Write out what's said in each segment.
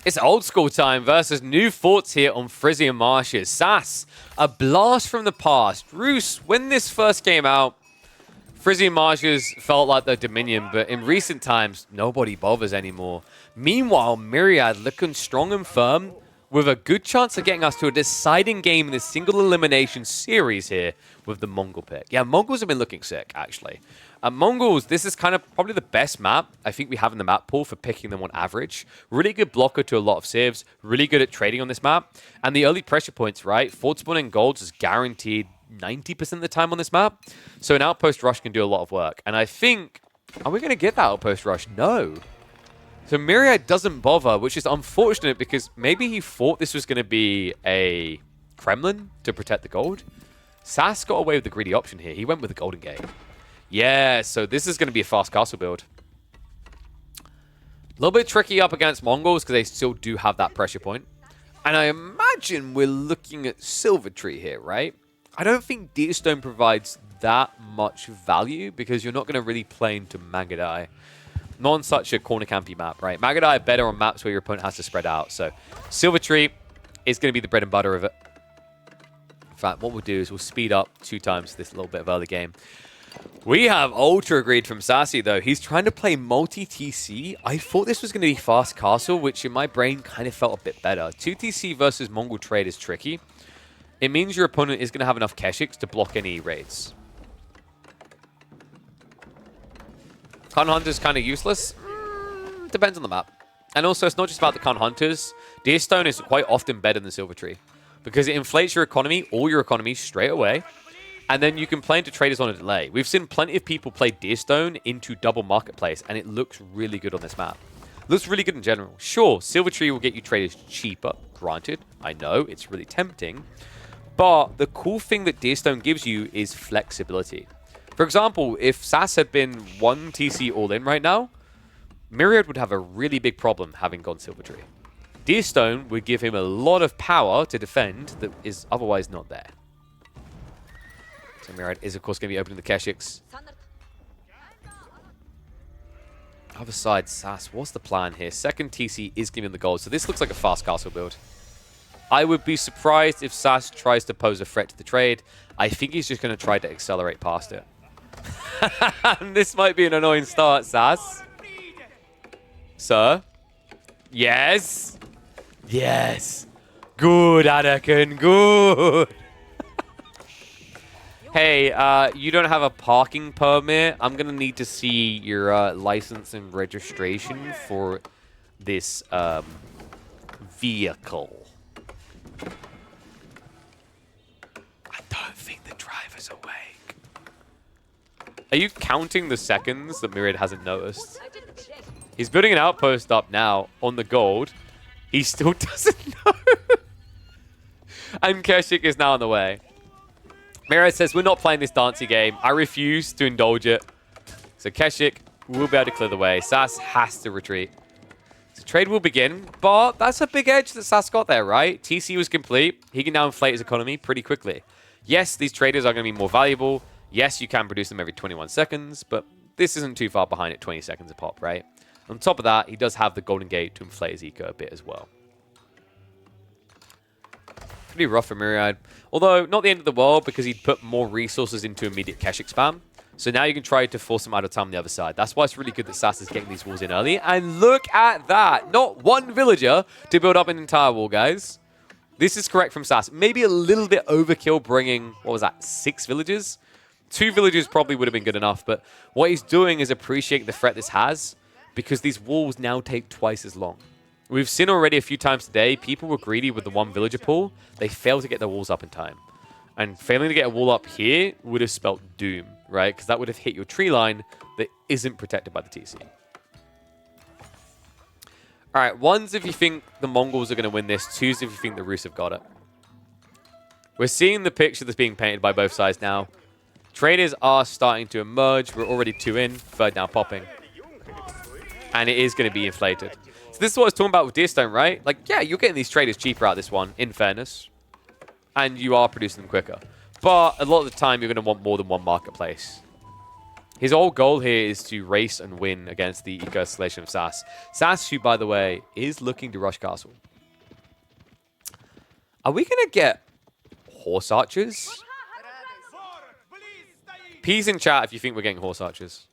It's old school time versus new forts here on Frisian Marshes. SAS, a blast from the past. Roos, when this first came out, Frisian Marshes felt like the Dominion, but in recent times, nobody bothers anymore. Meanwhile, Myriad looking strong and firm with a good chance of getting us to a deciding game in this single elimination series here with the Mongol pick. Yeah, Mongols have been looking sick, actually. Mongols, this is kind of probably the best map I think we have in the map pool for picking them on average. Really good blocker to a lot of civs, really good at trading on this map. And the early pressure points, right? Fort spawning golds is guaranteed 90% of the time on this map. So an outpost rush can do a lot of work. And I think, are we going to get that outpost rush? No. So Myriad doesn't bother, which is unfortunate because maybe he thought this was going to be a Kremlin to protect the gold. SAS got away with the greedy option here. He went with the Golden Gate. Yeah, so this is going to be a fast castle build. A little bit tricky up against Mongols because they still do have that pressure point. And I imagine we're looking at Silver Tree here, right? I don't think Deerstone provides that much value because you're not going to really play into Magadai. Not on such a corner campy map, right? Magadai are better on maps where your opponent has to spread out. So Silver Tree is going to be the bread and butter of it. In fact, what we'll do is we'll speed up 2 times this little bit of early game. We have Ultra Greed from Sassy, though. He's trying to play multi-TC. I thought this was going to be fast castle, which in my brain kind of felt a bit better. 2 TC versus Mongol trade is tricky. It means your opponent is going to have enough Keshiks to block any raids. Khan Hunter's kind of useless. Depends on the map. And also, it's not just about the Khan Hunters. Deerstone is quite often better than Silver Tree because it inflates your economy, all your economy, straight away. And then you can play into traders on a delay. We've seen plenty of people play Deerstone into double marketplace, and it looks really good on this map. Looks really good in general. Sure, Silver Tree will get you traders cheaper. Granted, I know, it's really tempting. But the cool thing that Deerstone gives you is flexibility. For example, if SAS had been 1 TC all in right now, Myriad would have a really big problem having gone Silver Tree. Deerstone would give him a lot of power to defend that is otherwise not there. So Myriad is, of course, going to be opening the Keshiks. Other side, SAS, what's the plan here? Second TC is giving the gold, so this looks like a fast castle build. I would be surprised if SAS tries to pose a threat to the trade. I think he's just going to try to accelerate past it. This might be an annoying start, SAS. Sir? Yes? Yes. Good, Anakin, good. Hey, you don't have a parking permit. I'm going to need to see your license and registration for this vehicle. I don't think the driver's awake. Are you counting the seconds that Myriad hasn't noticed? He's building an outpost up now on the gold. He still doesn't know. And Keshik is now on the way. Myriad says, we're not playing this dancey game. I refuse to indulge it. So Keshik will be able to clear the way. SAS has to retreat. So trade will begin, but that's a big edge that SAS got there, right? TC was complete. He can now inflate his economy pretty quickly. Yes, these traders are going to be more valuable. Yes, you can produce them every 21 seconds, but this isn't too far behind at 20 seconds a pop, right? On top of that, he does have the Golden Gate to inflate his eco a bit as well. Pretty rough for Myriad. Although, not the end of the world because he'd put more resources into immediate Keshik spam. So now you can try to force him out of time on the other side. That's why it's really good that SAS is getting these walls in early. And look at that. Not one villager to build up an entire wall, guys. This is correct from SAS. Maybe a little bit overkill bringing, what was that, 6 villagers? 2 villagers probably would have been good enough. But what he's doing is appreciating the threat this has because these walls now take twice as long. We've seen already a few times today, people were greedy with the 1 villager pool. They failed to get their walls up in time. And failing to get a wall up here would have spelt doom, right? Because that would have hit your tree line that isn't protected by the TC. All right, 1s if you think the Mongols are going to win this. 2s if you think the Rus have got it. We're seeing the picture that's being painted by both sides now. Traders are starting to emerge. We're already 2 in, 3rd now popping. And it is going to be inflated. So this is what I was talking about with Deerstone, right? Like, yeah, you're getting these traders cheaper out this one, in fairness. And you are producing them quicker. But a lot of the time, you're going to want more than 1 marketplace. His whole goal here is to race and win against the eco-escalation of Sass. Sass, who, by the way, is looking to rush castle. Are we going to get horse archers? Peas in chat if you think we're getting horse archers.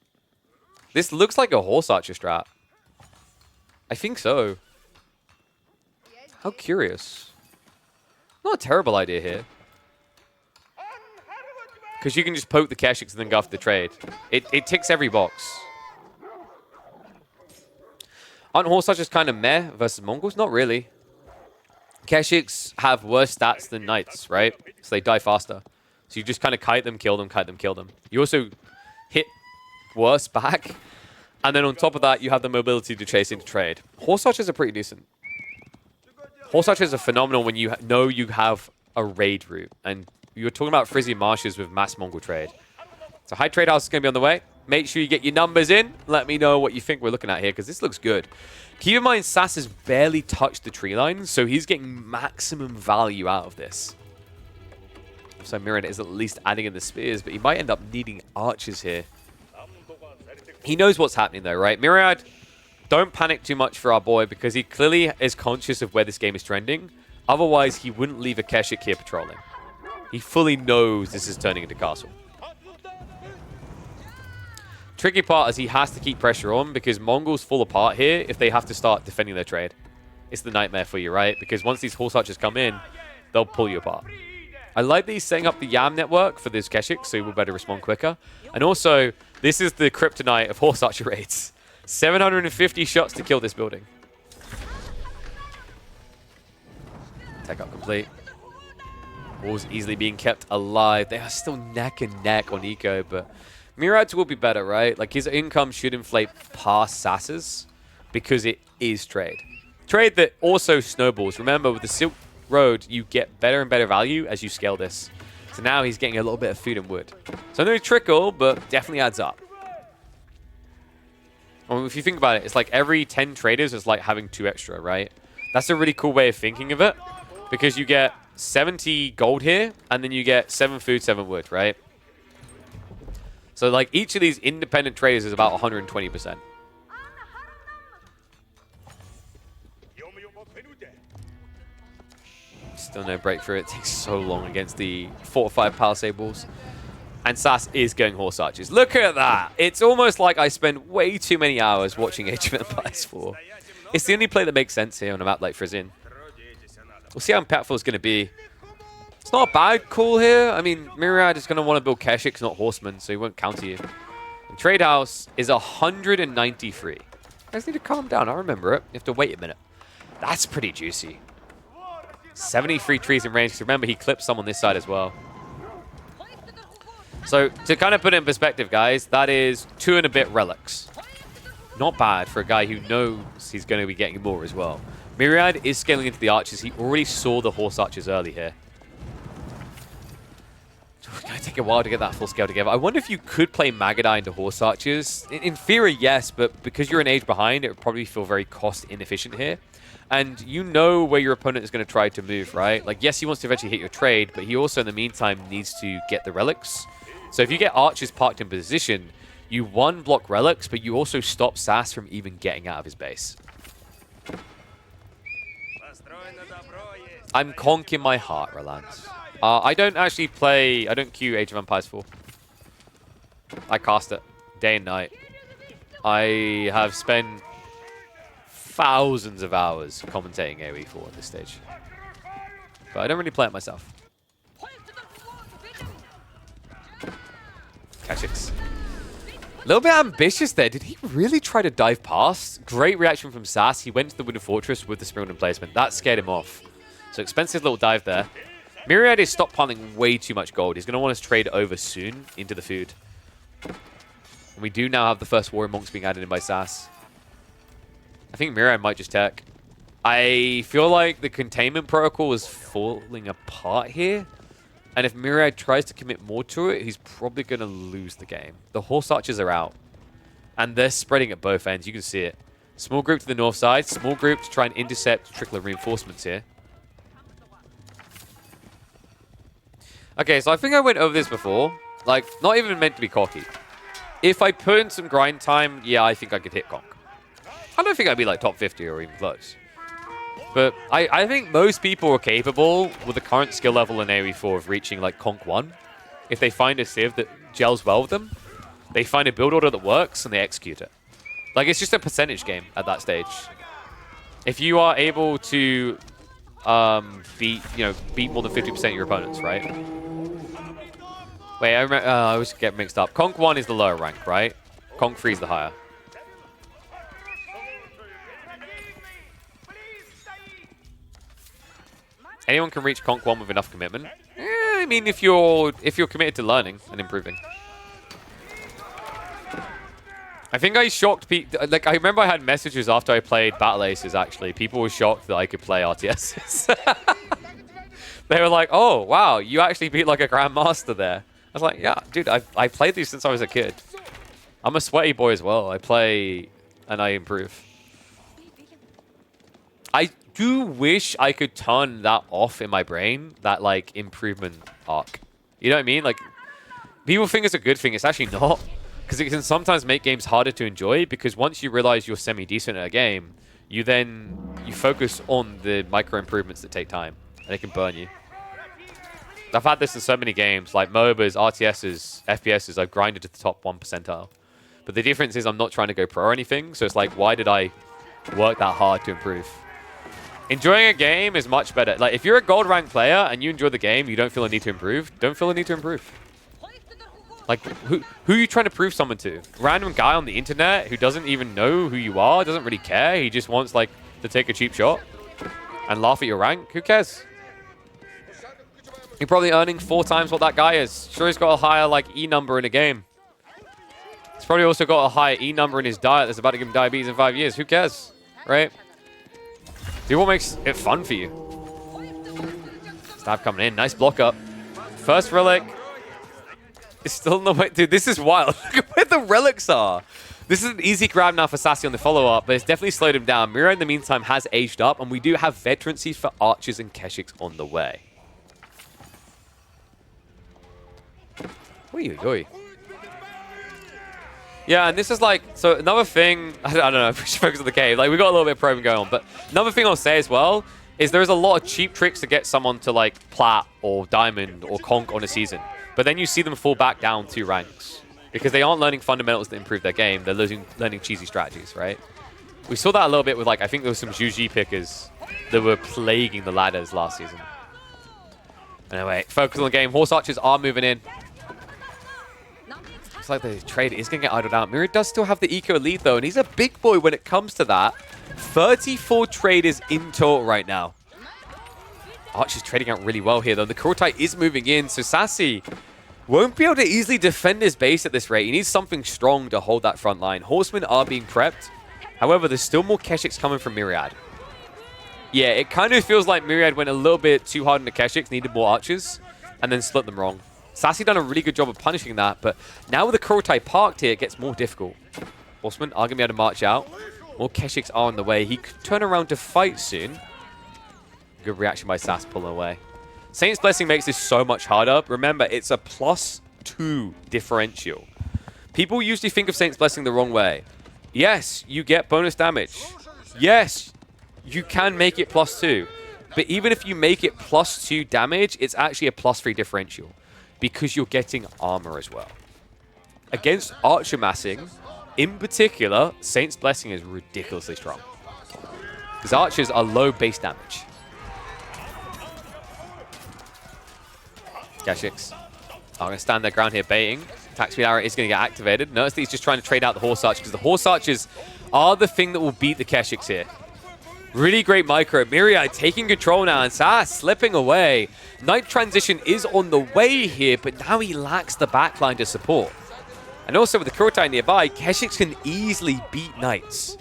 This looks like a horse archer strat. I think so. How curious. Not a terrible idea here. Because you can just poke the Keshiks and then go after the trade. It ticks every box. Aren't horse archers kind of meh versus Mongols? Not really. Keshiks have worse stats than knights, right? So they die faster. So you just kind of kite them, kill them, kite them, kill them. You also hit worse back. And then on top of that, you have the mobility to chase into trade. Horse archers are pretty decent. Horse archers are phenomenal when you know you have a raid route. And you're talking about Frisian marshes with mass Mongol trade. So high trade house is going to be on the way. Make sure you get your numbers in. Let me know what you think we're looking at here, because this looks good. Keep in mind, Sass has barely touched the tree line, so he's getting maximum value out of this. So Myriad is at least adding in the spears, but he might end up needing archers here. He knows what's happening though, right? Myriad, don't panic too much for our boy, because he clearly is conscious of where this game is trending. Otherwise, he wouldn't leave a Keshik here patrolling. He fully knows this is turning into castle. Tricky part is he has to keep pressure on, because Mongols fall apart here if they have to start defending their trade. It's the nightmare for you, right? Because once these horse archers come in, they'll pull you apart. I like that he's setting up the Yam network for this Keshik, so he will better respond quicker. And also, this is the kryptonite of horse archer raids. 750 shots to kill this building. Tech up complete. Walls easily being kept alive. They are still neck and neck on eco, but Myriads will be better, right? Like, his income should inflate past Sass's because it is trade. Trade that also snowballs. Remember, with the Silk Road, you get better and better value as you scale this. So now he's getting a little bit of food and wood. So no trickle, but definitely adds up. Well, if you think about it, it's like every 10 traders is like having 2 extra, right? That's a really cool way of thinking of it, because you get 70 gold here, and then you get 7 food, 7 wood, right? So like each of these independent traders is about 120%. Still no breakthrough. It takes so long against the fortified palisade walls. And Sass is going horse archers. Look at that. It's almost like I spend way too many hours watching Age of Empires 4. It's the only play that makes sense here on a map like Frisian. We'll see how impactful it's going to be. It's not a bad call here. I mean, Myriad is going to want to build Keshiks, not horsemen, so he won't counter you. And Trade House is 193. You guys need to calm down. I remember it. You have to wait a minute. That's pretty juicy. 73 trees in range. Remember, he clipped some on this side as well. So, to kind of put it in perspective, guys, that is 2 and a bit relics. Not bad for a guy who knows he's going to be getting more as well. Myriad is scaling into the archers. He already saw the horse archers early here. It's going to take a while to get that full scale together. I wonder if you could play Magadai into horse archers. In theory, yes, but because you're an age behind, it would probably feel very cost inefficient here. And you know where your opponent is going to try to move, right? Like, yes, he wants to eventually hit your trade, but he also, in the meantime, needs to get the relics. So if you get archers parked in position, you one block relics, but you also stop Sass from even getting out of his base. I'm conking my heart, Roland. I don't actually play... I don't queue Age of Empires 4. I cast it day and night. I have spent thousands of hours commentating AoE 4 at this stage. But I don't really play it myself. Keshiks. A little bit ambitious there. Did he really try to dive past? Great reaction from Sass. He went to the Wooden Fortress with the Spring placement. That scared him off. So expensive little dive there. Myriad is stockpiling way too much gold. He's going to want us to trade over soon into the food. And we do now have the first Warrior Monks being added in by Sass. I think Myriad might just tech. I feel like the containment protocol is falling apart here. And if Myriad tries to commit more to it, he's probably going to lose the game. The horse archers are out. And they're spreading at both ends. You can see it. Small group to the north side. Small group to try and intercept a trickle of reinforcements here. Okay, so I think I went over this before. Like, not even meant to be cocky. if I put in some grind time, yeah, I think I could hit Conk. I don't think I'd be like top 50 or even close. But I think most people are capable with the current skill level in AoE4 of reaching like Conk 1. If they find a civ that gels well with them, they find a build order that works and they execute it. Like, it's just a percentage game at that stage. If you are able to beat more than 50% of your opponents, right? Wait, I always get mixed up. Conk 1 is the lower rank, right? Conk 3 is the higher. Anyone can reach Conk 1 with enough commitment. I mean, if you're committed to learning and improving. I think I shocked people. Like, I remember I had messages after I played Battle Aces, actually. People were shocked that I could play RTSs. They were like, oh, wow, you actually beat like a Grandmaster there. I was like, yeah, dude, I played these since I was a kid. I'm a sweaty boy as well. I play and I improve. I do wish I could turn that off in my brain, that like improvement arc. You know what I mean? Like, people think it's a good thing. It's actually not. Because it can sometimes make games harder to enjoy, because once you realize you're semi-decent at a game, you focus on the micro improvements that take time, and it can burn you. I've had this in so many games, like MOBAs, RTSs, FPSs, I've grinded to the top 1 percentile. But the difference is I'm not trying to go pro or anything, so it's like, why did I work that hard to improve? Enjoying a game is much better. Like, if you're a gold rank player and you enjoy the game, you don't feel a need to improve, don't feel a need to improve. Like, who are you trying to prove someone to? Random guy on the internet who doesn't even know who you are, doesn't really care. He just wants, like, to take a cheap shot and laugh at your rank. Who cares? You're probably earning 4 times what that guy is. Sure, he's got a higher, like, E number in a game. He's probably also got a higher E number in his diet that's about to give him diabetes in 5 years. Who cares? Right? Do what makes it fun for you. Stab coming in. Nice block up. First relic. It's still in the way. Dude, this is wild. Look at where the relics are. This is an easy grab now for Sassy on the follow-up, but it's definitely slowed him down. Mira, in the meantime, has aged up, and we do have veterancy for Archers and Keshiks on the way. Oy, oy, oy. Yeah, and this is like, so another thing, I don't know, we should focus on the cave. Like, we got a little bit of probing going on, but another thing I'll say as well is there's a lot of cheap tricks to get someone to, like, Plat or Diamond or Conk on a season. But then you see them fall back down 2 ranks because they aren't learning fundamentals that improve their game. They're learning cheesy strategies, right? We saw that a little bit with, like, I think there was some Juji pickers that were plaguing the ladders last season. Anyway, focus on the game. Horse Archers are moving in. It's like the trade is going to get idled out. Mira does still have the eco lead, though, and he's a big boy when it comes to that. 34 traders in total right now. Archer's trading out really well here, though. The Kurtai is moving in, so Sassy won't be able to easily defend his base at this rate. He needs something strong to hold that front line. Horsemen are being prepped. However, there's still more Keshiks coming from Myriad. Yeah, it kind of feels like Myriad went a little bit too hard into Keshiks, needed more Archers, and then split them wrong. Sassy done a really good job of punishing that, but now with the Kurtai parked here, it gets more difficult. Horsemen are going to be able to march out. More Keshiks are on the way. He could turn around to fight soon. Good reaction by Sass pulling away. Saint's Blessing makes this so much harder. Remember, it's a +2 differential. People usually think of Saint's Blessing the wrong way. Yes, you get bonus damage. Yes, you can make it +2. But even if you make it +2 damage, it's actually a +3 differential because you're getting armor as well. Against Archer Massing, in particular, Saint's Blessing is ridiculously strong. Because Archers are low base damage. Keshiks are going to stand their ground here baiting. Attack speed arrow is going to get activated. Notice that he's just trying to trade out the Horse Archer because the Horse Archers are the thing that will beat the Keshiks here. Really great micro. Myriad taking control now and Sass slipping away. Knight transition is on the way here, but now he lacks the backline to support. And also with the Kurtai nearby, Keshiks can easily beat Knights.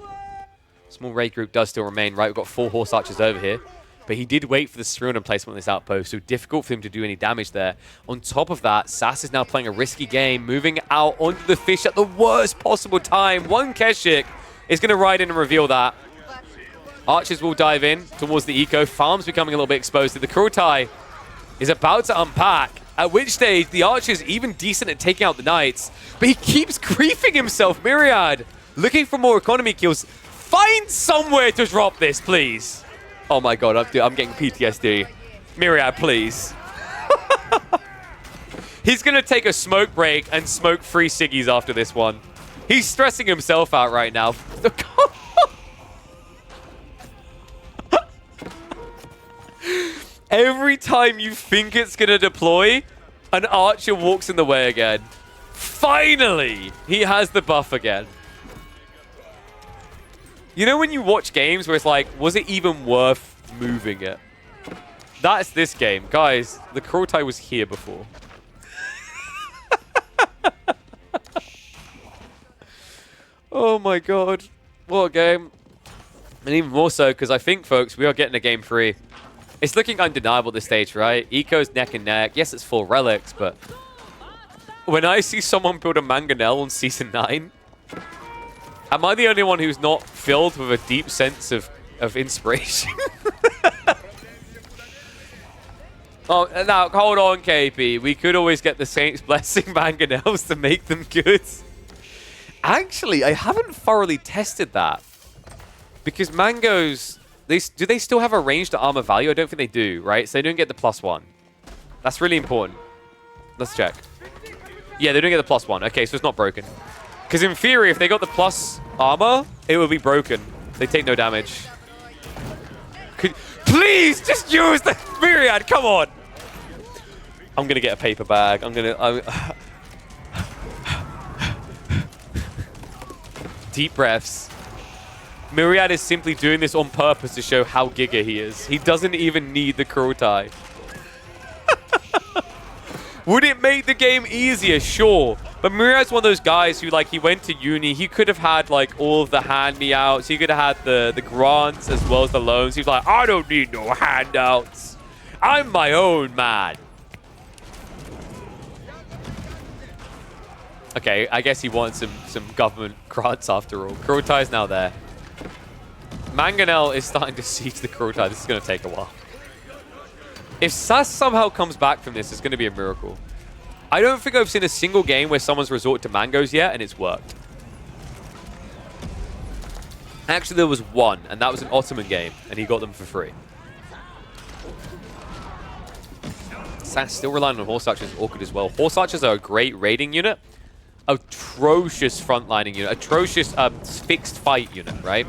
Small raid group does still remain, right? We've got 4 Horse Archers over here. But he did wait for the Seruna placement on this outpost, so difficult for him to do any damage there. On top of that, Sass is now playing a risky game, moving out onto the fish at the worst possible time. One Keshik is going to ride in and reveal that. Archers will dive in towards the eco. Farm's becoming a little bit exposed. The Kurtai is about to unpack. At which stage, the Archer's even decent at taking out the Knights, but he keeps griefing himself. Myriad, looking for more economy kills. Find somewhere to drop this, please. Oh my god, I'm getting PTSD. Myriad, please. He's going to take a smoke break and smoke 3 ciggies after this one. He's stressing himself out right now. Every time you think it's going to deploy, an Archer walks in the way again. Finally, he has the buff again. You know when you watch games where it's like, was it even worth moving it? That's this game. Guys, the Kurultai was here before. Oh my god. What a game. And even more so because I think, folks, we are getting a game 3. It's looking undeniable at this stage, right? Eco's neck and neck. Yes, it's 4 relics, but when I see someone build a Mangonel on Season 9, am I the only one who's not filled with a deep sense of inspiration? Oh, now, hold on, KP. We could always get the Saints Blessing Mangonels to make them good. Actually, I haven't thoroughly tested that. Because Mangoes, do they still have a ranged armor value? I don't think they do, right? So they don't get the +1. That's really important. Let's check. Yeah, they don't get the +1. Okay, so it's not broken. Because in theory, if they got the plus armor, it would be broken. They take no damage. Please, just use the Myriad. Come on. I'm going to get a paper bag. Deep breaths. Myriad is simply doing this on purpose to show how giga he is. He doesn't even need the Kurultai. Would it make the game easier? Sure. But Myriad's one of those guys who, like, he went to uni. He could have had, like, all of the hand-me-outs. He could have had the grants as well as the loans. He's like, I don't need no handouts. I'm my own man. Okay, I guess he wants some government grants after all. Kurultai's now there. Mangonel is starting to siege the Kurultai. This is going to take a while. If Sass somehow comes back from this, it's going to be a miracle. I don't think I've seen a single game where someone's resorted to mangoes yet, and it's worked. Actually, there was one, and that was an Ottoman game, and he got them for free. Sass still relying on Horse Archers, awkward as well. Horse Archers are a great raiding unit. Atrocious frontlining unit. Atrocious fixed fight unit, right?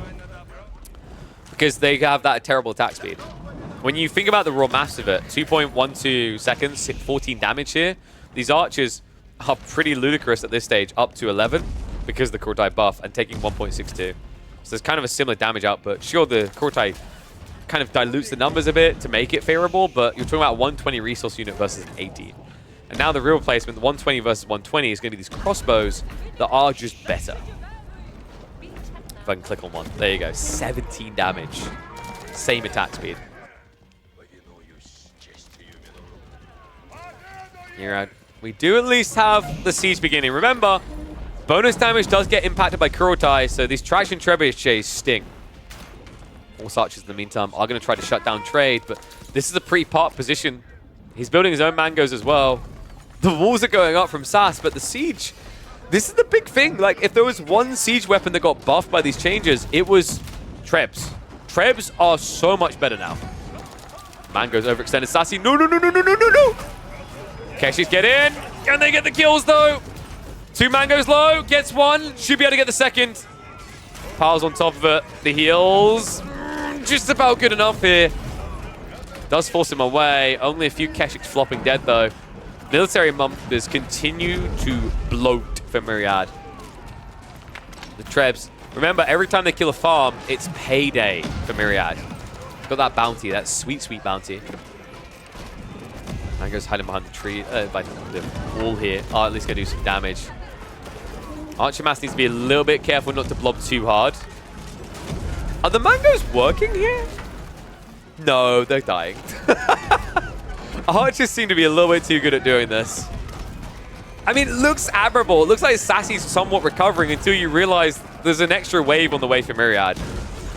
Because they have that terrible attack speed. When you think about the raw mass of it, 2.12 seconds, 14 damage here. These archers are pretty ludicrous at this stage, up to 11 because of the Kurultai buff and taking 1.62. So it's kind of a similar damage output. Sure, the Kurultai kind of dilutes the numbers a bit to make it favorable, but you're talking about 120 resource unit versus 18. And now the real replacement, the 120 versus 120, is going to be these crossbows that are just better. If I can click on one. There you go. 17 damage. Same attack speed. Here, we do at least have the siege beginning. Remember, bonus damage does get impacted by Kurultai, so these traction trebuchets sting. Horse Archers, in the meantime, are going to try to shut down trade, but this is a pretty part position. He's building his own mangoes as well. The walls are going up from Sass, but the siege, this is the big thing. Like, if there was one siege weapon that got buffed by these changes, it was Trebs. Trebs are so much better now. Mango's overextended. Sassy, no, no, no, no, no, no, no, no. Keshi's get in. Can they get the kills, though? 2 mangoes low. Gets one. Should be able to get the second. Piles on top of it. The heals. Just about good enough here. Does force him away. Only a few Keshiks flopping dead, though. Military numbers continue to bloat for Myriad. The Trebs. Remember, every time they kill a farm, it's payday for Myriad. Got that bounty, that sweet, sweet bounty. Mango's hiding behind the tree, by the wall here. Oh, at least gonna do some damage. Archer Mass needs to be a little bit careful not to blob too hard. Are the mangoes working here? No, they're dying. Archers seem to be a little bit too good at doing this. I mean, it looks admirable. It looks like Sassy's somewhat recovering until you realize there's an extra wave on the way for Myriad.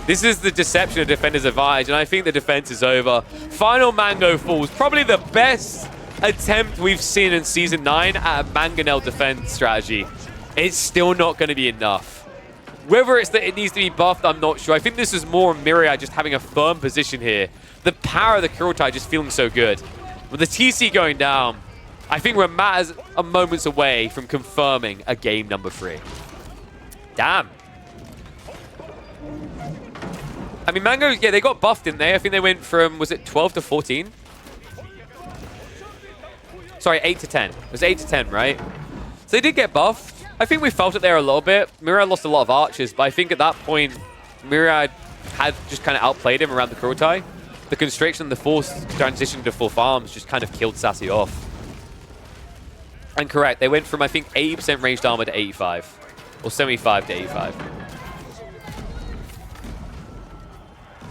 This is the deception of Defender's Advantage, and I think the defense is over. Final Mango falls. Probably the best attempt we've seen in Season 9 at a mangonel defense strategy, it's still not going to be enough. Whether it's that it needs to be buffed, I'm not sure. I think this is more Myriad just having a firm position here. The power of the Kurultai just feeling so good. With the TC going down, I think we're matters of moments away from confirming a game number 3. Damn. I mean, Mango, yeah, they got buffed, didn't they? I think they went from, was it 12 to 14? Sorry, 8 to 10. It was 8 to 10, right? So they did get buffed. I think we felt it there a little bit. Myriad lost a lot of archers, but I think at that point, Myriad had just kind of outplayed him around the Kurultai. The constriction, the forced transition to full farms just kind of killed Sassy off. And correct, they went from, I think, 80% ranged armor to 85. Or 75 to 85.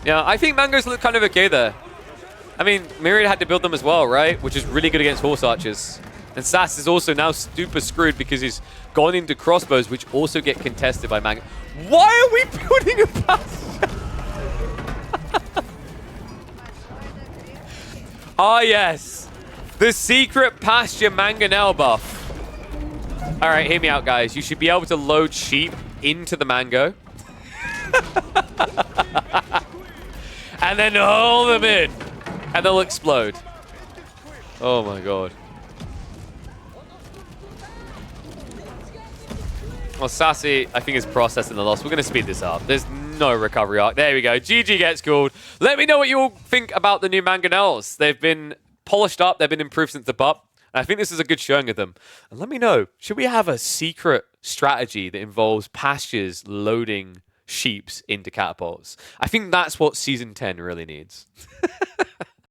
Yeah, I think Mango's look kind of okay there. I mean, Myriad had to build them as well, right? Which is really good against horse archers. And Sass is also now super screwed because he's gone into crossbows, which also get contested by Mango. Why are we building a pasture? Ah, yes. The secret pasture mangonel buff. All right, hear me out, guys. You should be able to load sheep into the mango. And then haul them in. And they'll explode. Oh, my God. Well, Sassy, I think, is processing the loss. We're going to speed this up. There's no recovery arc. There we go. GG gets called. Let me know what you all think about the new mangonels. They've been polished up. They've been improved since the pup. And I think this is a good showing of them. And let me know, should we have a secret strategy that involves pastures loading sheeps into catapults? I think that's what Season 10 really needs.